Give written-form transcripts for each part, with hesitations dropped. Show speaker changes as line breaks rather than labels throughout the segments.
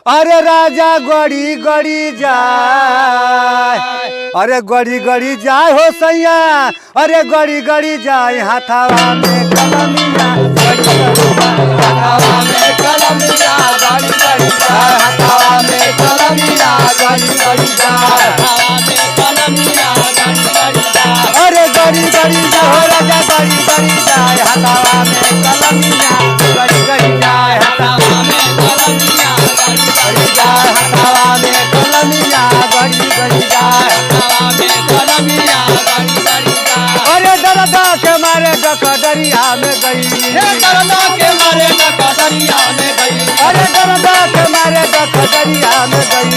अरे राजा गड़ी गड़ी जाए, अरे गड़ी गड़ी जाए हो सैया, अरे गड़ी गड़ी जाए हाथावा में कलमिया, गड़ी गड़ी जाए हाथावा में कलमिया, गड़ी गड़ी जाए हाथावा में कलमिया, गड़ी गड़ी जाए हाथावा में कलमिया, गड़ी गड़ी जाए। अरे गड़ी गड़ी जाए राजा गड़ी गड़ी जाए हाथावा में कलमिया, गड़ी गड़ी जाए हाथावा में कलमिया, गड़ी गड़ी जाए हाथावा में कलमिया, गड़ी गड़ी जाए हाथावा में कलमिया, गड़ी गड़ी जाए। अरे दरदा के मारे डकदरिया में गई,
दरदा के मारे डकदरिया में गई,
अरे दरदा के मारे डकदरिया में गई,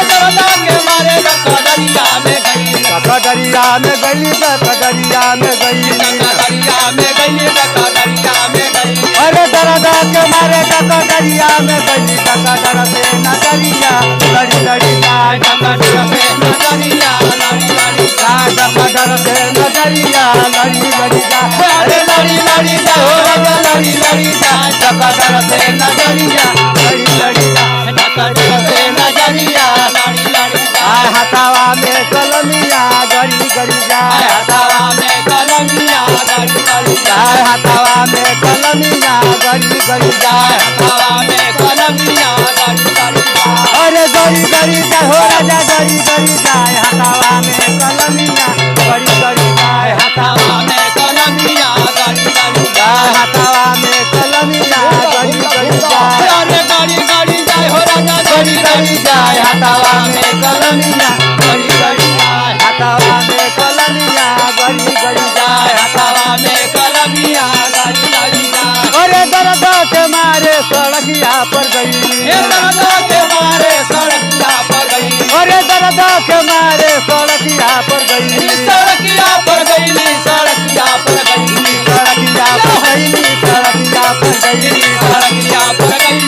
दरदा के मारे डकदरिया में गई,
डकदरिया में गई, डकदरिया में गई,
डकदरिया में गई, डकदरिया में गई।
अरे दरदा के मारे डकदरिया में गई, डकदर से नजरिया लड़ी लड़ी जाए,
डकदर से नजरिया लड़ी लड़ी
जाए, डकदर से नजरिया लड़ी लड़ी जाए।
अरे लड़ी लड़ी जाए हो राजा लड़ी लड़ी जाए,
डकदर से नजरिया लड़ी लड़ी जाए,
डकदर से नजरिया लड़ी लड़ी जाए।
हाथावा में कलमिया गड़ी गड़ी जाए,
हाथावा में कलमिया गड़ी गड़ी
जाए हाथावा में कलमिया गड़ी गड़ी जाए,
हाथावा में कलमिया गड़ी गड़ी जाए।
अरे गड़ी गड़ी जाए हो राजा गड़ी गड़ी जाए हाथावा में कलमिया गड़ी गड़ी जाए,
हाथावा में कलमिया गड़ी गड़ी
जाए हाथावा में कलमिया गड़ी गड़ी जाए।
अरे गड़ी गड़ी जाए हो राजा
गड़ी गड़ी जाए हाथावा में कलमिया
गड़ी गड़ी जाए,
हाथावा में कलमिया गड़ी गड़ी जाए।
हाथावा में कलमिया गड़ी गड़ी जाए।
अरे दरदा के मारे सड़किया पर गई,
हे दरदा के मारे सड़किया पर गई,
अरे दरदा के मारे सड़किया पर गई,
सड़किया पर गई, सड़किया पर गई,
सड़किया पर गई, सड़किया पर गई,
सड़किया पर गई, सड़किया पर गई,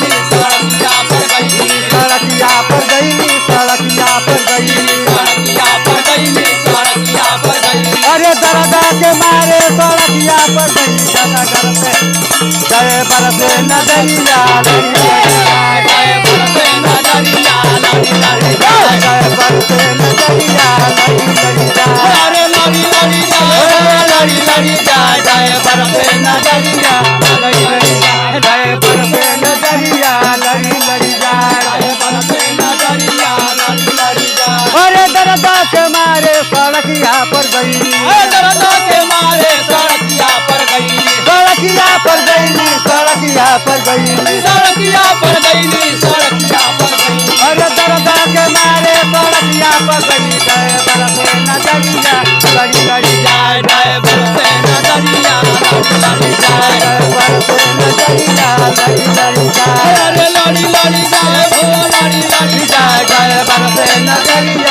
सड़किया पर गई, सड़किया पर गई,
सड़किया पर गई, सड़किया पर गई।
अरे दरदा के मारे सड़किया पर गई, डगर पे जय बरसे नजरिया लड़ी लड़ी जाए,
जय बरसे नजरिया लड़ी लड़ी जाए,
जय बरसे नजरिया लड़ी लड़ी जाए।
अरे लड़ी लड़ी जाए, लड़ी लड़ी जाए, जय बरसे नजरिया लड़ी लड़ी जाए,
जय बरसे नजरिया लड़ी लड़ी जाए,
जय बरसे नजरिया लड़ी लड़ी जाए।
अरे दरदा के मारे सड़किया पर गई,
दरदा के मारे सड़किया पर गई,
सड़किया पर गई, सड़किया पर गई,
सड़किया पर गई, सड़किया पर गई।
अरे दरदा के मारे सड़किया पर गई, जय बरसे नजरिया लड़ी लड़ी जाए,
जय बरसे नजरिया लड़ी लड़ी जाए,
जय बरसे नजरिया लड़ी लड़ी जाए।
अरे लड़ी लड़ी जाए, हो लड़ी लड़ी जाए,
जय बरसे नजरिया